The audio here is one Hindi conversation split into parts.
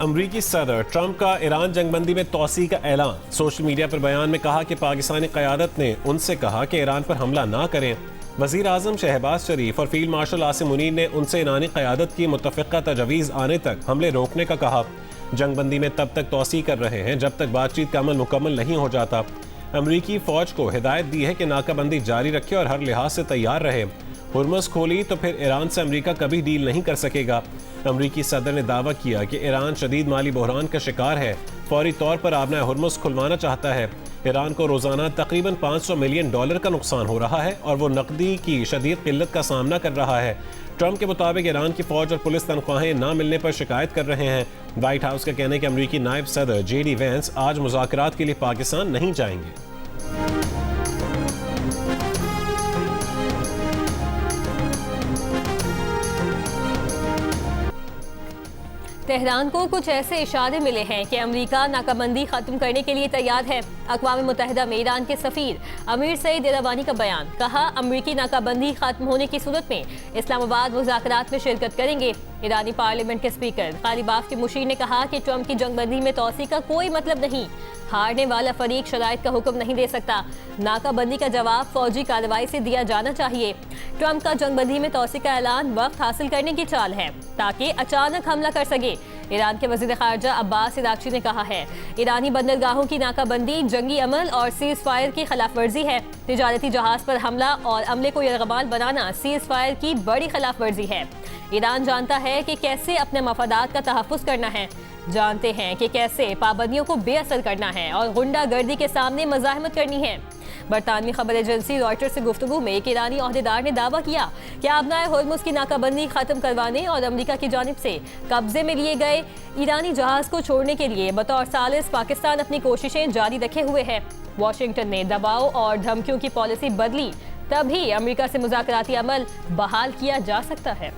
अमरीकी सदर ट्रंप का ईरान जंगबंदी में तोसी का ऐलान। सोशल मीडिया पर बयान में कहा कि पाकिस्तानी क़यादत ने उनसे कहा कि ईरान पर हमला ना करें। वज़ीर आज़म शहबाज शरीफ और फील्ड मार्शल आसिम मुनीर ने उनसे ईरानी क़यादत की मुतफ़िक़ा तजवीज़ आने तक हमले रोकने का कहा। जंगबंदी में तब तक तोसी कर रहे हैं जब तक बातचीत का अमल मुकम्मल नहीं हो जाता। अमरीकी फ़ौज को हिदायत दी है कि नाकाबंदी जारी रखे और हर लिहाज से तैयार रहे। हुर्मुज़ खोली तो फिर ईरान से अमरीका कभी डील नहीं कर सकेगा। अमरीकी सदर ने दावा किया कि ईरान शदीद माली बहरान का शिकार है, फौरी तौर पर आबना हुर्मुज़ खुलवाना चाहता है। ईरान को रोज़ाना तकरीबन $500 मिलियन का नुकसान हो रहा है और वो नकदी की शदीद किल्लत का सामना कर रहा है। ट्रंप के मुताबिक ईरान की फ़ौज और पुलिस तनख्वाहें ना मिलने पर शिकायत कर रहे हैं। वाइट हाउस का कहना है कि अमरीकी नायब सदर JD वैंस आज मुज़ाकरात के लिए पाकिस्तान नहीं जाएंगे। तेहरान को कुछ ऐसे इशारे मिले हैं कि अमेरिका नाकाबंदी खत्म करने के लिए तैयार है। अक़वाम मुत्तहिदा में ईरान के सफ़ीर अमीर सईद इरावानी का बयान। कहा, अमरीकी नाकाबंदी खत्म होने की सूरत में इस्लामाबाद मुज़ाकरात में शिरकत करेंगे। ईरानी पार्लियामेंट के स्पीकर ग़ालिबाफ के मुशीर ने कहा कि ट्रंप की जंगबंदी में तोसी का कोई मतलब नहीं। हारने वाला फरीक शराइत का हुक्म नहीं दे सकता। नाकाबंदी का जवाब फौजी कार्रवाई से दिया जाना चाहिए। ट्रंप का जंगबंदी में तोसी का ऐलान वक्त हासिल करने की चाल है ताकि अचानक हमला कर सके। ईरान के वज़ीर ख़ारजा अब्बास इराक़ची ने कहा है, ईरानी बंदरगाहों की नाकाबंदी जंगी अमल और सीज़ फायर की खिलाफ वर्जी है। तिजारती जहाज़ पर हमला और अमले को यरगमाल बनाना सीज़ फायर की बड़ी खिलाफ वर्जी है। ईरान जानता है कि कैसे अपने मफादात का तहफ़्फ़ुज़ करना है, जानते हैं कि कैसे पाबंदियों को बेअसर करना है और गुंडागर्दी के सामने मज़ाहमत करनी है। बरतानवी खबर एजेंसी रॉयटर्स से गुफ्तगू में एक ईरानी ओहदेदार ने दावा किया कि आबनाए हुर्मुज़ की नाकाबंदी खत्म करवाने और अमेरिका की जानिब से कब्जे में लिए गए ईरानी जहाज को छोड़ने के लिए बतौर सालिस पाकिस्तान अपनी कोशिशें जारी रखे हुए है। वाशिंगटन ने दबाव और धमकियों की पॉलिसी बदली तभी अमेरिका से मुज़ाकराती अमल बहाल किया जा सकता है।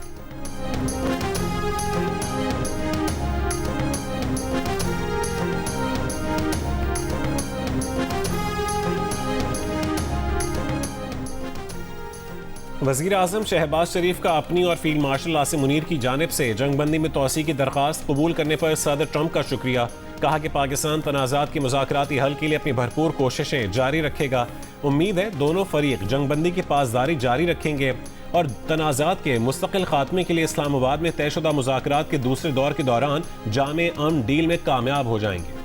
वज़ीर आज़म शहबाज शरीफ का अपनी और फील्ड मार्शल आसिम मुनीर की जानिब से जंगबंदी में तोसी की दरख्वास्त कबूल करने पर सदर ट्रंप का शुक्रिया। कहा कि पाकिस्तान तनाज़ात की मुज़ाकराती हल के लिए अपनी भरपूर कोशिशें जारी रखेगा। उम्मीद है दोनों फरीक जंगबंदी की पासदारी जारी रखेंगे और तनाज़ात के मुस्तकिल खात्मे के लिए इस्लामाबाद में तयशुदा मुज़ाकरात के दूसरे दौर के दौरान जामे अमन डील में कामयाब हो जाएंगे।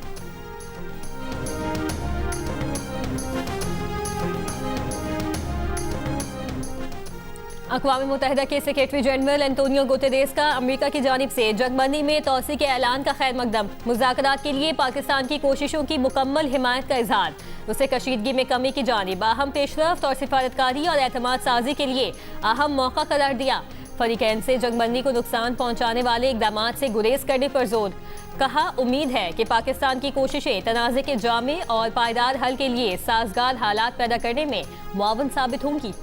अक़वाम मुत्तहिदा के सेक्रेटरी जनरल एंटोनियो गुतेरेस का अमेरिका की जानिब से जंगबंदी में तोसी के ऐलान का खैर मकदम। मुज़ाकरात के लिए पाकिस्तान की कोशिशों की मुकम्मल हिमायत का इजहार। उसे कशीदगी में कमी की जानिब अहम पेशरफ्त और सिफारतकारी और एतमाद साजी के लिए अहम मौका करार दिया। फरीकैन से जंगबंदी को नुकसान पहुँचाने वाले इक़दामात से गुरेज करने पर जोर। कहा, उम्मीद है कि पाकिस्तान की कोशिशें तनाज़े के जामे और पायदार हल के लिए साजगार हालात पैदा करने में मुआवन साबित होंगी।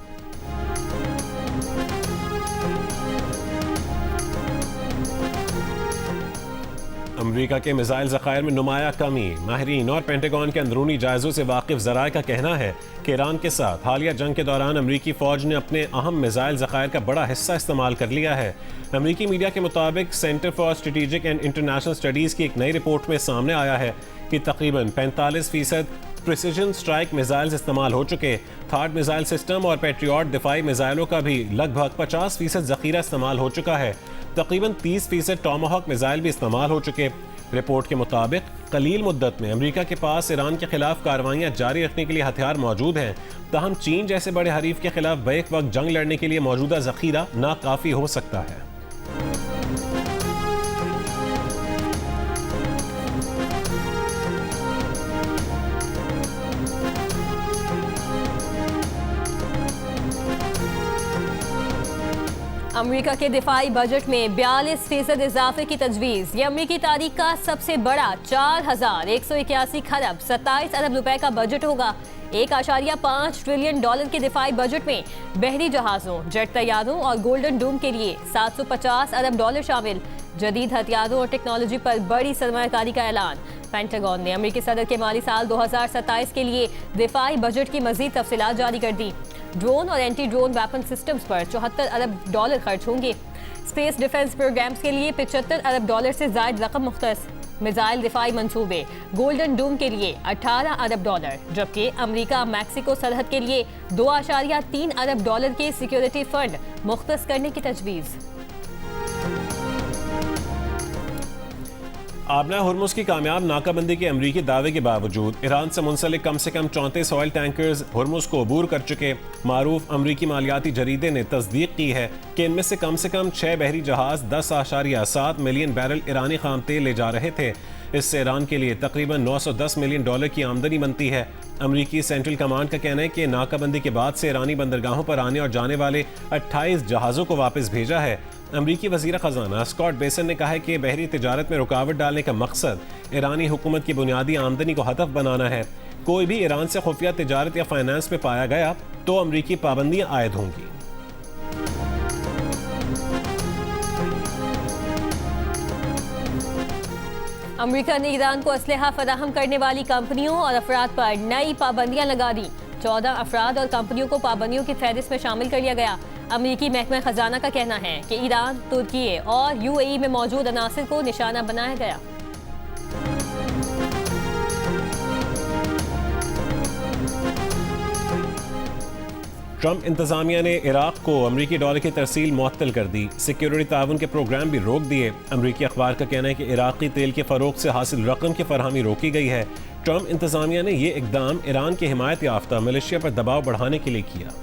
अमरीका के मिसाइल ज़खायर में नुमाया कमी। माहिरीन और पेंटागन के अंदरूनी जायज़ों से वाकिफ ज़राए का कहना है कि ईरान के साथ हालिया जंग के दौरान अमरीकी फ़ौज ने अपने अहम मिसाइल ज़खायर का बड़ा हिस्सा इस्तेमाल कर लिया है। अमरीकी मीडिया के मुताबिक centre for strategic and international studies की एक नई रिपोर्ट में सामने आया है कि तकरीबन 45% प्रिसिजन स्ट्राइक मिसाइल्स इस्तेमाल हो चुके। थार्ड मिसाइल सिस्टम और पेट्रियट दिफाई मिसाइलों का भी लगभग 50% ज़ख़ीरा इस्तेमाल हो चुका है। तकरीबन 30% टॉमाहॉक मिसाइल भी इस्तेमाल हो चुके। रिपोर्ट के मुताबिक कलील मुद्दत में अमेरिका के पास ईरान के खिलाफ कार्रवाइयाँ जारी रखने के लिए हथियार मौजूद हैं। ताहम चीन जैसे बड़े हरीफ के खिलाफ बैक वक्त जंग लड़ने के लिए मौजूदा ज़ख़ीरा नाकाफ़ी हो सकता है। अमेरिका के दिफाई बजट में 42% इजाफे की तजवीज़। ये अमेरिकी तारीख का सबसे बड़ा 4181 खरब 27 अरब रुपए का बजट होगा। 1.5 ट्रिलियन डॉलर के दिफाई बजट में बहरी जहाज़ों, जेट तैयारों और गोल्डन डोम के लिए 750 अरब डॉलर शामिल। जदीद हथियारों और टेक्नोलॉजी पर बड़ी सरमायाकारी का ऐलान। पेंटागन ने अमेरिकी सदर के माली साल 2027 के लिए दिफाई बजट की मजीद तफसीलात जारी कर दी। ड्रोन और एंटी ड्रोन वेपन सिस्टम्स पर 74 अरब डॉलर खर्च होंगे। स्पेस डिफेंस प्रोग्राम्स के लिए $75 अरब से ज्यादा रकम मुख्तस। मिसाइल दिफाई मंसूबे गोल्डन डूम के लिए $18 अरब, जबकि अमेरिका मैक्सिको सरहद के लिए $2.3 अरब के सिक्योरिटी फंड मुख्तस करने की तजवीज़। आबना हुर्मुज़ की कामयाब नाकाबंदी के अमरीकी दावे के बावजूद ईरान से मुंसलिक कम से कम 34 ऑयल टैंकर्स हुर्मुज़ को अबूर कर चुके मारूफ अमरीकी मालियाती जरीदे ने तस्दीक की है कि इनमें से कम 6 बहरी जहाज 10.7 मिलियन बैरल ईरानी खाम तेल ले जा रहे थे। इससे ईरान के लिए तकरीबन $910 मिलियन की आमदनी बनती है। अमरीकी सेंट्रल कमांड का कहना है कि नाकाबंदी के बाद से ईरानी बंदरगाहों पर आने और जाने वाले 28 जहाज़ों को वापस भेजा है। अमरीकी वज़ीर ख़जाना स्कॉट बेसन ने कहा है कि बहरी तिजारत में रुकावट डालने का मकसद ईरानी हुकूमत की बुनियादी आमदनी को हदफ बनाना है। कोई भी ईरान से खुफिया तिजारत या फाइनेंस में पाया गया तो अमरीकी पाबंदियां आयद होंगी। अमेरिका ने ईरान को असलहा फराहम करने वाली कंपनियों और अफराद पर नई पाबंदियां लगा दी। 14 अफराद और कंपनियों को पाबंदियों की फहरिस्त में शामिल कर लिया गया। अमेरिकी महकमा खजाना का कहना है कि ईरान, तुर्की और UAE में मौजूद अनासिर को निशाना बनाया गया। ट्रंप इंतजामिया ने इराक को अमरीकी डॉलर की तरसील मुअत्तल कर दी। सिक्योरिटी ताउन के प्रोग्राम भी रोक दिए। अमरीकी अखबार का कहना है कि इराकी तेल के फरोख्त से हासिल रकम की फरहमी रोकी गई है। ट्रंप इंतजामिया ने यह इकदाम ईरान के हिमायत याफ्ता मिलिशिया पर दबाव बढ़ाने के लिए किया।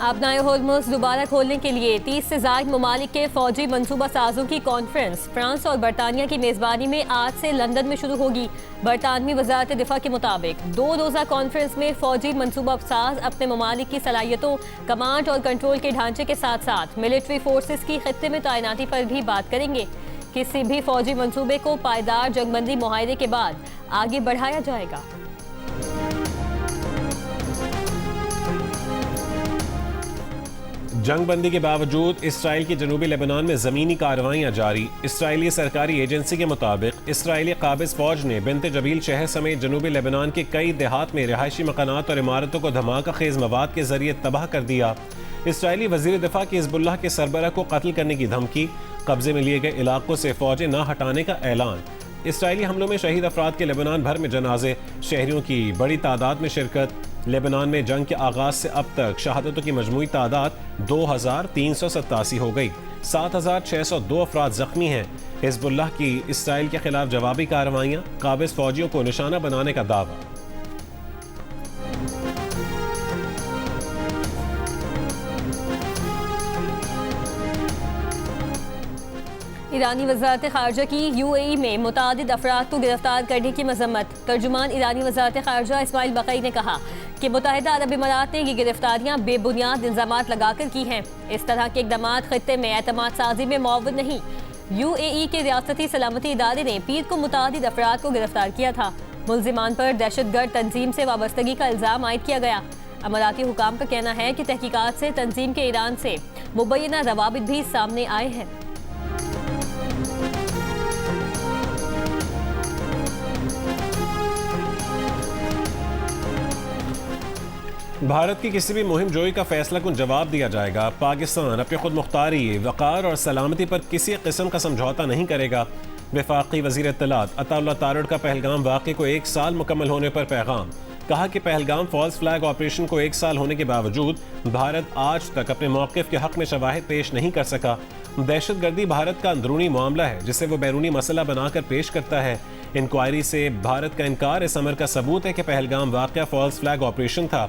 आबनाए होर्मुज़ दोबारा खोलने के लिए 30 से ज़ायद ममालिक के फौजी मनसूबा साजों की कॉन्फ्रेंस फ्रांस और बरतानिया की मेज़बानी में आज से लंदन में शुरू होगी। बरतानवी वज़ारत दिफा के मुताबिक 2 रोज़ा कॉन्फ्रेंस में फौजी मनसूबा साज अपने ममालिक की सलाहियतों, कमांड और कंट्रोल के ढांचे के साथ साथ मिलिट्री फोर्सेस की खित्ते में तैनाती पर भी बात करेंगे। किसी भी फौजी मनसूबे को पायदार जंगबंदी मुआहदे के बाद आगे बढ़ाया जाएगा। जंगबंदी के बावजूद इसराइल की जनूबी लेबनान में ज़मीनी कार्रवाइयाँ जारी। इसराइली सरकारी एजेंसी के मुताबिक इसराइली काबिज फौज ने बिन्त जबील शहर समेत जनूबी लेबनान के कई देहात में रिहायशी मकानात और इमारतों को धमाका खेज मवाद के जरिए तबाह कर दिया। इसराइली वजीर दिफा की हिज़्बुल्लाह के सरबराह को कत्ल करने की धमकी, कब्जे में लिए गए इलाकों से फौजें न हटाने का ऐलान। इसराइली हमलों में शहीद अफराद के लेबनान भर में जनाजे, शहरियों की बड़ी तादाद में शिरकत। लेबनान में जंग के आगाज से अब तक शहादतों की मजमूई तादाद 2387 हो गई। 7602 अफराद जख्मी हैं। हिज़्बुल्लाह की इसराइल के खिलाफ जवाबी कार्रवाइयाँ, काबिज फौजियों को निशाना बनाने का दावा। ईरानी वज़ारत ख़ारजा की UAE में मुतादिद अफराद को गिरफ्तार करने की मजम्मत। तर्जुमान ईरानी वज़ारत ख़ारजा इस्माइल बक़ई ने कहा कि मुत्तहिदा अरब इमारात ने ये गिरफ्तारियाँ बेबुनियाद इल्ज़ामात लगाकर की हैं। इस तरह के इक़दाम ख़ित्ते में एतमाद साजी में मुआविन नहीं। UAE के रियासती सलामती इदारे ने पीर को मुतादिद अफराद को गिरफ्तार किया था। मुल्ज़िमान पर दहशतगर्द तंजीम से वाबस्तगी का इल्ज़ाम आयद किया गया। अमाराती हुकाम का कहना है कि तहकीकात से तंजीम के ईरान से मुबैना रवाबित भी सामने आए हैं। भारत की किसी भी मुहिम जोई का फैसला कुन जवाब दिया जाएगा। पाकिस्तान अपनी खुद मुख्तारी, वक़ार और सलामती पर किसी किस्म का समझौता नहीं करेगा। वफाकी वज़ीर इत्तलात अताउल्लाह तारड़ का पहलगाम वाक़े को 1 साल मुकम्मल होने पर पैगाम। कहा कि पहलगाम फॉल्स फ्लैग ऑपरेशन को 1 साल होने के बावजूद भारत आज तक अपने मौक़िफ़ के हक़ में शवाहिद पेश नहीं कर सका। दहशतगर्दी भारत का अंदरूनी मामला है जिसे वो बैरूनी मसला बनाकर पेश करता है। इंक्वायरी से भारत का इनकार इस अमर का सबूत है कि पहलगाम वाक़या फॉल्स फ्लैग ऑपरेशन था।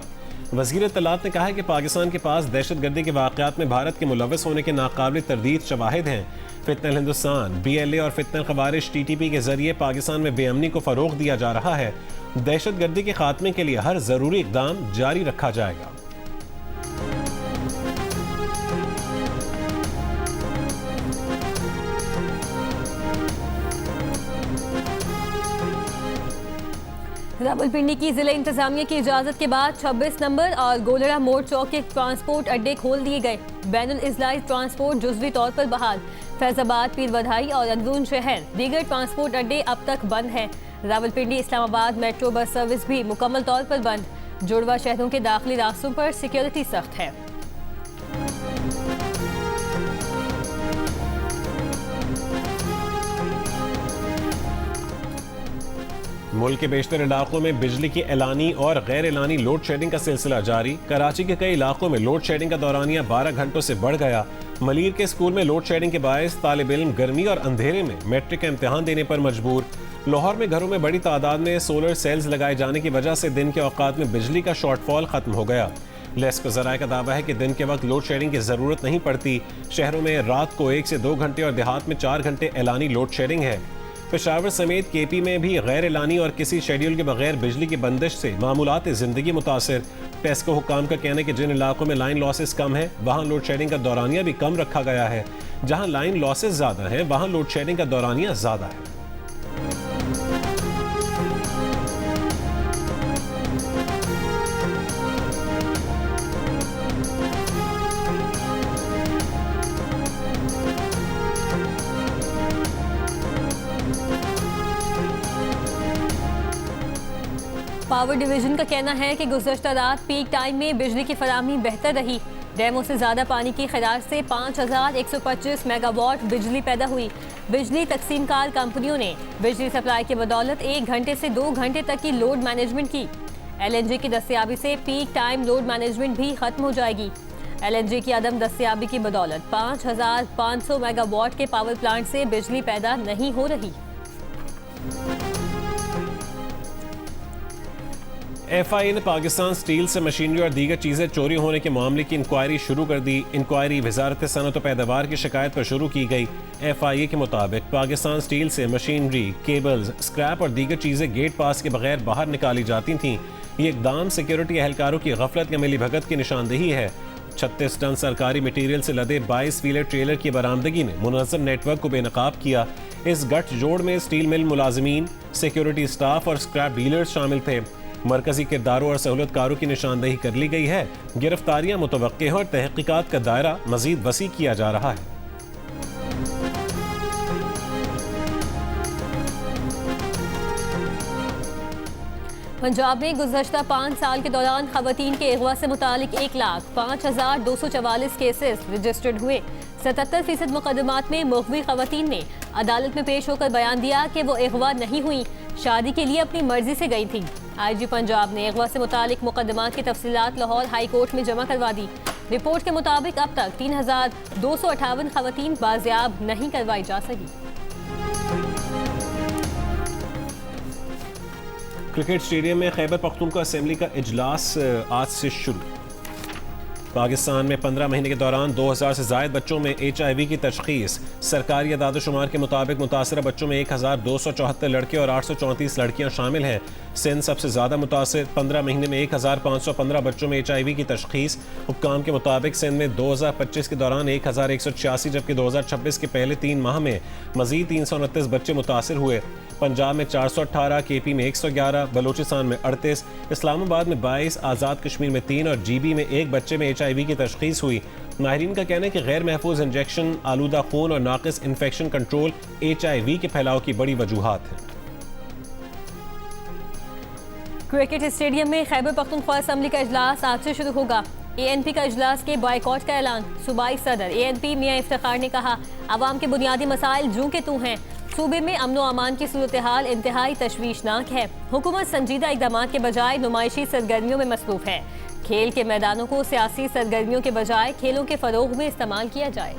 वज़ीर इत्तलात ने कहा है कि पाकिस्तान के पास दहशतगर्दी के वाक़यात में भारत के मुलव्वस होने के नाकाबिल तरदीद शवाहिद हैं। फितनल हिंदुस्तान, BLA और फितनल ख़वारिज TTP के जरिए पाकिस्तान में बेअमनी को फ़रोग़ दिया जा रहा है। दहशतगर्दी के खात्मे के लिए हर ज़रूरी इक़दाम जारी रखा जाएगा। रावलपिंडी की जिला इंतजामिया की इजाजत के बाद 26 नंबर और गोलड़ा मोड़ चौक के ट्रांसपोर्ट अड्डे खोल दिए गए। बैनुल इज़लाई ट्रांसपोर्ट जुज़वी तौर पर बहाल। फैजाबाद, पीर बधाई और अंदरून शहर दीगर ट्रांसपोर्ट अड्डे अब तक बंद हैं। Rawalpindi Islamabad metro bus service भी मुकम्मल तौर पर बंद। जुड़वा शहरों के दाखिली रास्तों पर सिक्योरिटी सख्त है। मुल्क के बेशतर इलाकों में बिजली की एलानी और गैर एलानी लोड शेडिंग का सिलसिला जारी। कराची के कई इलाकों में लोड शेडिंग का दौरानिया 12 घंटों से बढ़ गया। मलीर के स्कूल में लोड शेडिंग के बायस तालिब इल्म गर्मी और अंधेरे में मैट्रिक का इम्तिहान देने पर मजबूर। लाहौर में घरों में बड़ी तादाद में सोलर सेल्स लगाए जाने की वजह से दिन के औकात में बिजली का शॉर्टफॉल खत्म हो गया। लेस्को ज़राए का दावा है कि दिन के वक्त लोड शेडिंग की ज़रूरत नहीं पड़ती। शहरों में रात को 1 से 2 घंटे और देहात में 4 घंटे एलानी लोड शेडिंग है। पेशावर समेत केपी में भी गैर एलानी और किसी शेड्यूल के बगैर बिजली की बंदिश से मामूलात ज़िंदगी मुतासर। टेस्को हुक्काम का कहना है कि जिन इलाकों में लाइन लॉसेस कम है वहाँ लोड शेडिंग का दौरानिया भी कम रखा गया है। जहाँ लाइन लॉसेस ज़्यादा है वहाँ लोड शेडिंग का दौरानिया ज़्यादा है। पावर डिवीजन का कहना है कि गुज़श्ता रात पीक टाइम में बिजली की फराहमी बेहतर रही। डैमों से ज़्यादा पानी की खराज से 5125 मेगावाट बिजली पैदा हुई। बिजली तकसीमकार कंपनियों ने बिजली सप्लाई की बदौलत 1 घंटे से 2 घंटे तक की लोड मैनेजमेंट की। LNG की दस्तयाबी से पीक टाइम लोड मैनेजमेंट भी खत्म हो जाएगी। LNG की अदम दस्तयाबी की बदौलत 5500 मेगावाट के पावर प्लांट से बिजली पैदा नहीं हो रही। FIA ने पाकिस्तान स्टील से मशीनरी और दीगर चीज़ें चोरी होने के मामले की इंक्वायरी शुरू कर दी। इंक्वायरी वजारत सनअत व पैदावार की शिकायत पर शुरू की गई। FIA के मुताबिक पाकिस्तान स्टील से मशीनरी, केबल्स, स्क्रैप और दीगर चीज़ें गेट पास के बगैर बाहर निकाली जाती थीं। ये इकदाम सिक्योरिटी एहलकारों की गफलत या मिलीभगत की निशानदेही है। 36 टन सरकारी मटीरियल से लदे 22 व्हीलर ट्रेलर की बरामदगी ने मुनज़्ज़म नेटवर्क को बेनकाब किया। इस गठ जोड़ में स्टील मिल मुलाजमीन, सिक्योरिटी स्टाफ और स्क्रैप डीलर्स शामिल थे। मरकजी किरदारों और सहूलतकारों की निशानदेही कर ली गई है। गिरफ्तारियां मुतवक्के हैं और तहकीकात का दायरा मजीद वसी किया जा रहा है। पंजाब में गुज़श्ता 5 साल के दौरान खवातीन के अगवा से मुतालिक 1,05,244 केसेस रजिस्टर्ड हुए। 77% मुकदमात में मुखबिर खवातीन ने अदालत में पेश होकर बयान दिया कि वो अगवा नहीं हुई, शादी के लिए अपनी मर्जी से गई थी। IG पंजाब ने अगवा से मुतालिक मुकदमात की तफसीलात लाहौर हाई कोर्ट में जमा करवा दी। रिपोर्ट के मुताबिक अब तक 3,258 खवातीन बाजियाब नहीं करवाई जा सकी। क्रिकेट स्टेडियम में खैबर पख्तूनख्वा असेंबली का इजलास आज से शुरू। पाकिस्तान में 15 महीने के दौरान 2000 से ज़ायद बच्चों में HIV की तशख़ीस। सरकारी अदाद-ओ-शुमार के मुताबिक मुतासरा बच्चों में 1274 लड़के और 834 लड़कियां शामिल हैं। सिंध सबसे ज़्यादा मुतासर। 15 महीने में 1515 बच्चों में HIV की तशख़ीस। हुक्काम के मुताबिक सिंध में 2025 के दौरान 1186, जबकि 2026 के पहले 3 माह में मज़ीद 329 बच्चे मुतासर हुए। पंजाब में 418, KP में 111, बलोचिस्तान में 38, इस्लामाबाद में 22, आज़ाद कश्मीर में 3 और GB में 1 बच्चे में HIV की तशख़ीस हुई। माहिरीन का कहना है कि गैर महफूज इंजेक्शन, आलूदा खून और नाक़िस इन्फेक्शन कंट्रोल HIV के फैलाव की बड़ी वजूहात हैं। क्रिकेट स्टेडियम में खैबर पख्तूनख्वा असेंबली का इजलास आज से शुरू होगा। ANP का इजलास के बॉयकॉट का ऐलान। सूबाई सदर ANP मियां इफ्तिखार ने कहा, अवाम के बुनियादी मसाइल जूं के तू हैं। सूबे में अमन व अमान की सूरत हाल इंतहाई तशवीशनाक है। हुकूमत संजीदा इक़दामात के बजाय नुमाइशी सरगर्मियों में मसरूफ़ है। खेल के मैदानों को सियासी सरगर्मियों के बजाय खेलों के फ़रोग़ में इस्तेमाल किया जाए।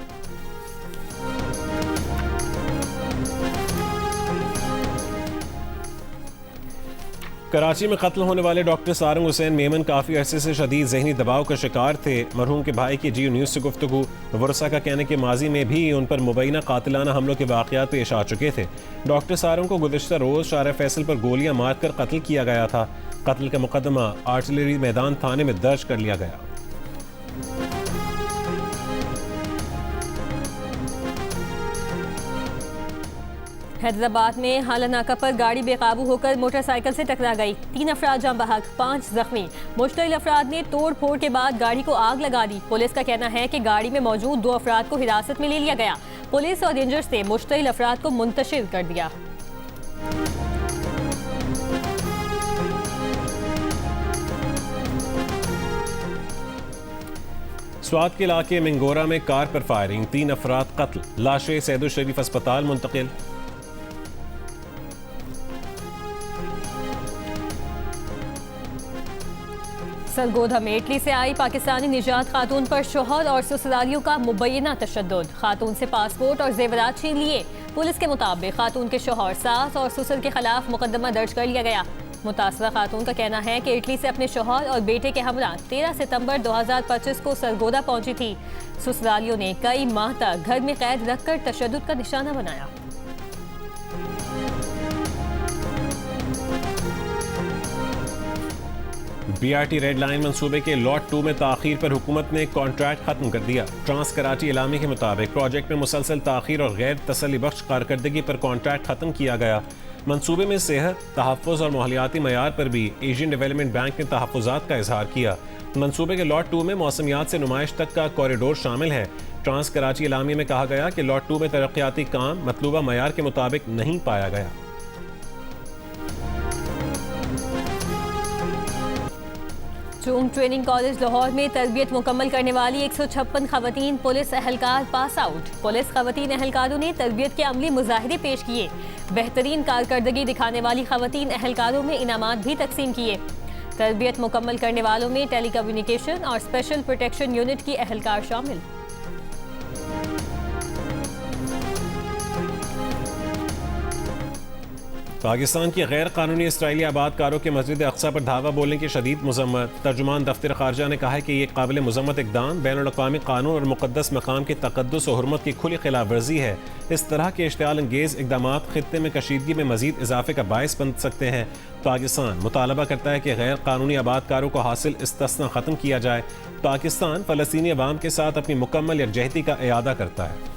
कराची में कत्ल होने वाले डॉक्टर सारंग हुसैन मेमन काफ़ी अरसे से शदीद ज़हनी दबाव का शिकार थे। मरहूम के भाई की GU न्यूज़ से गुफ्तगू। वर्षा का कहने के माजी में भी उन पर मुबैना कातिलाना हमलों के वाक़यात पेश आ चुके थे। डॉक्टर सारंग को गुज़श्ता रोज़ शारा फैसल पर गोलियां मारकर कत्ल किया गया था। कत्ल का मुकदमा आर्टिलरी मैदान थाने में दर्ज कर लिया गया। हैदराबाद में हाला नाका पर गाड़ी बेकाबू होकर मोटरसाइकिल से टकरा गई। 3 अफराद जाँ बहक, 5 जख्मी। मुश्तइल अफराद ने तोड़ फोड़ के बाद गाड़ी को आग लगा दी। पुलिस का कहना है कि गाड़ी में मौजूद 2 अफराद को हिरासत में ले लिया गया। पुलिस और रेंजर्स ने मुश्तइल अफराद को मुंतशिर कर दिया। स्वात के इलाके मिंगोरा में कार पर फायरिंग, 3 अफराद कत्ल, लाशें सैदुल शरीफ अस्पताल मुंतकिल। सरगोधा में इटली से आई पाकिस्तानी निजात खातून पर शोहर और ससुरालियों का मुबैना तशद्दुद, खातून से पासपोर्ट और जेवरात छीन लिए। पुलिस के मुताबिक खातून के शोहर, सास और ससुर के खिलाफ मुकदमा दर्ज कर लिया गया। मुतासरा खातून का कहना है कि इटली से अपने शोहर और बेटे के हमरा 13 सितंबर 2025 को सरगोधा पहुंची थी। ससुरालियों ने कई माह तक घर में कैद रखकर तशद्दुद का निशाना बनाया। BRT रेड लाइन मंसूबे के लॉट 2 में ताखीर पर हुकूमत ने कॉन्ट्रैक्ट खत्म कर दिया। ट्रांस कराची इलामी के मुताबिक प्रोजेक्ट में मुसलसल ताखीर और गैर तसल्ली बख्श कारकर्दगी पर कॉन्ट्रैक्ट खत्म किया गया। मंसूबे में सेहत, तहफ़्फ़ुज़ और माहौलियाती मयार पर भी एशियन डेवलपमेंट बैंक ने तहफ़्फ़ुज़ात का इजहार किया। मंसूबे के लॉट 2 में मौसमियात से नुमाइश तक का कॉरिडोर शामिल है। ट्रांस कराची इलामी में कहा गया कि लॉट 2 में तरक्याती काम मतलूबा मयार के मुताबिक नहीं पाया गया। चूंग ट्रेनिंग कॉलेज लाहौर में तरबियत मुकम्मल करने वाली 156 खवातीन पुलिस एहलकार पास आउट। पुलिस खवातीन एहलकारों ने तरबियत के अमली मुजाहिरे पेश किए। बेहतरीन कारकर्दगी दिखाने वाली खवातीन एहलकारों में इनामात भी तकसीम किए। तरबियत मुकम्मल करने वालों में टेली कम्युनिकेशन और स्पेशल प्रोटेक्शन यूनिट की एहलकार शामिल। पाकिस्तान की गैर कानूनी इसराइली आबादकारों के मस्जिद अक्सा पर धावा बोलने की शदीद मजम्मत। तर्जुमान दफ्तर खारजा ने कहा है कि ये काबिल मजम्मत इक़दाम बैनुल-अक़वामी कानून और मुक़द्दस मकाम के तक़द्दुस और हुर्मत की खुली खिलाफ वर्जी है। इस तरह के इश्तियाल अंगेज़ इक़दामात ख़ित्ते में कशीदगी में मज़ीद इजाफे का बायस बन सकते हैं। पाकिस्तान मुतालबा करता है कि गैर कानूनी आबादकारों को हासिल इस्तिस्ना ख़त्म किया जाए। पाकिस्तान फ़लस्तीनी अवाम के साथ अपनी मुकम्मल यकजहती का इयादा करता है।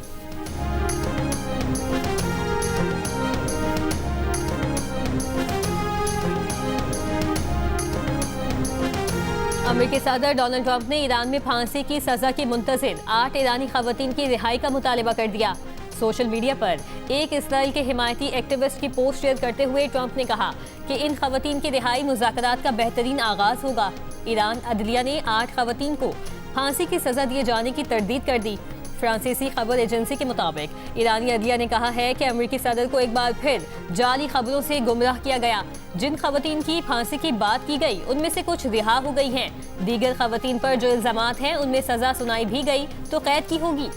अमेरिकी सदर डोनाल्ड ट्रंप ने ईरान में फांसी की सजा की मुंतज़िर 8 ईरानी खवातीन की रिहाई का मुतालबा कर दिया। सोशल मीडिया पर एक इसराइल के हिमायती एक्टिविस्ट की पोस्ट शेयर करते हुए ट्रंप ने कहा कि इन खवातीन की रिहाई मुज़ाकरात का बेहतरीन आगाज होगा। ईरान अदलिया ने 8 खवातीन को फांसी की सजा दिए जाने की तरदीद कर दी। फ्रांसीसी खबर एजेंसी के मुताबिक ईरानी अदलिया ने कहा है कि अमेरिकी सदर को एक बार फिर जाली खबरों से गुमराह किया गया। जिन खवातीन की फांसी की बात की गई उनमें से कुछ रिहा हो गई हैं। दीगर खवातीन पर जो इल्जामात हैं उनमें सजा सुनाई भी गई तो कैद की होगी।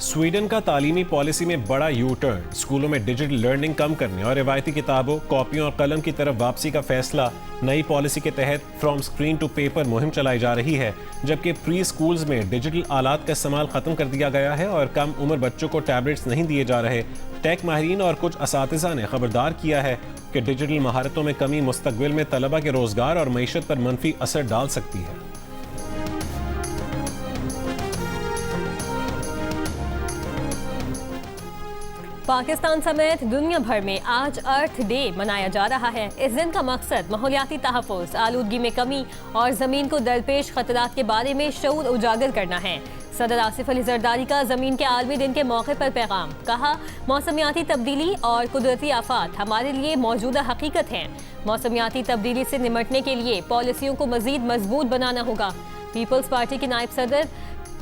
स्वीडन का तालीमी पॉलिसी में बड़ा यू टर्न, स्कूलों में डिजिटल लर्निंग कम करने और रिवायती किताबों, कॉपियों और कलम की तरफ वापसी का फैसला। नई पॉलिसी के तहत फ्रॉम स्क्रीन टू पेपर मुहिम चलाई जा रही है, जबकि प्री स्कूल्स में डिजिटल आलात का इस्तेमाल खत्म कर दिया गया है और कम उम्र बच्चों को टैबलेट्स नहीं दिए जा रहे। टेक माहिरीन और कुछ असातिज़ा ने खबरदार किया है कि डिजिटल महारतों में कमी मुस्तकबिल में तलबा के रोजगार और मईशत पर मनफी असर डाल सकती है। पाकिस्तान समेत दुनिया भर में आज अर्थ डे मनाया जा रहा है। इस दिन का मकसद माहौलियाती तहफ़्फ़ुज़, आलूदगी में कमी और ज़मीन को दरपेश खतरात के बारे में शऊर उजागर करना है। सदर आसिफ अली ज़रदारी का ज़मीन के आलमी दिन के मौके पर पैगाम, कहा मौसमियाती तब्दीली और कुदरती आफात हमारे लिए मौजूदा हकीकत हैं। मौसमियाती तब्दीली से निमटने के लिए पॉलिसियों को मज़ीद मजबूत बनाना होगा। पीपल्स पार्टी के नायब सदर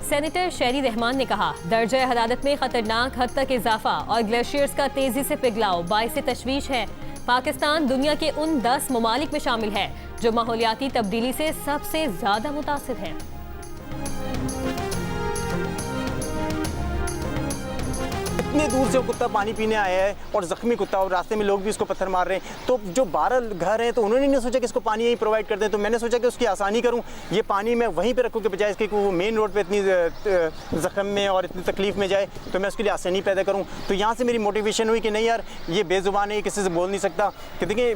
सेनेटर शेरी रहमान ने कहा दर्जा हरारत में खतरनाक हद तक इजाफा और ग्लेशियर्स का तेजी से पिघलाव बाइस तशवीश है। पाकिस्तान दुनिया के उन 10 ममालिक में शामिल है जो माहौलियाती तब्दीली से सबसे ज्यादा मुतासिर हैं। इतने दूर से वो कुत्ता पानी पीने आया है और ज़ख्मी कुत्ता, और रास्ते में लोग भी उसको पत्थर मार रहे हैं। तो जो 12 घर हैं तो उन्होंने नहीं सोचा कि इसको पानी यहीं प्रोवाइड कर दें, तो मैंने सोचा कि उसकी आसानी करूं, ये पानी मैं वहीं पे रखूं के बजाय इसके कि वो मेन रोड पे इतनी ज़ख्म में और इतनी तकलीफ़ में जाए, तो मैं उसके लिए आसानी पैदा करूं। तो यहाँ से मेरी मोटिवेशन हुई कि नहीं यार, ये बेज़ुबान है, किसी से बोल नहीं सकता। कि देखिए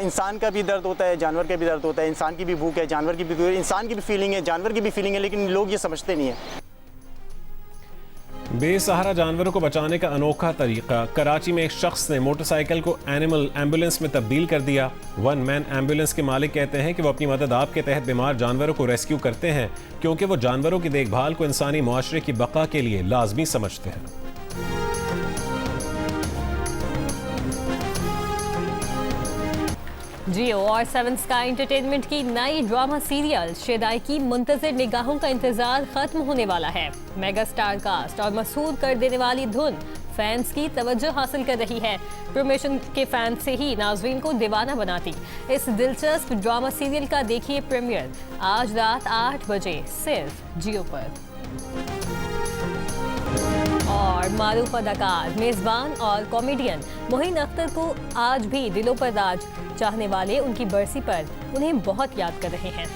इंसान का भी दर्द होता है, जानवर का भी दर्द होता है, इंसान की भी भूख है, जानवर की भी, इंसान की भी फीलिंग है, जानवर की भी फीलिंग है, लेकिन लोग ये समझते नहीं है। बेसहारा जानवरों को बचाने का अनोखा तरीका। कराची में एक शख्स ने मोटरसाइकिल को एनिमल एम्बुलेंस में तब्दील कर दिया। वन मैन एम्बुलेंस के मालिक कहते हैं कि वो अपनी मदद आप के तहत बीमार जानवरों को रेस्क्यू करते हैं क्योंकि वो जानवरों की देखभाल को इंसानी मुआशरे की बका के लिए लाजमी समझते हैं। जियो और 7 स्काई एंटरटेनमेंट की नई ड्रामा सीरियल शेदाई की मुंतज़िर निगाहों का इंतजार खत्म होने वाला है। मेगा स्टार कास्ट और मसूद कर देने वाली धुन फैंस की तवज्जो हासिल कर रही है। प्रमोशन के फैंस से ही नाज़रीन को दीवाना बनाती इस दिलचस्प ड्रामा सीरियल का देखिए प्रीमियर आज रात 8 बजे सिर्फ जियो पर। और मारूफ अदाकार, मेज़बान और कॉमेडियन मोहिन अख्तर को आज भी दिलों पर राज चाहने वाले उनकी बरसी पर उन्हें बहुत याद कर रहे हैं।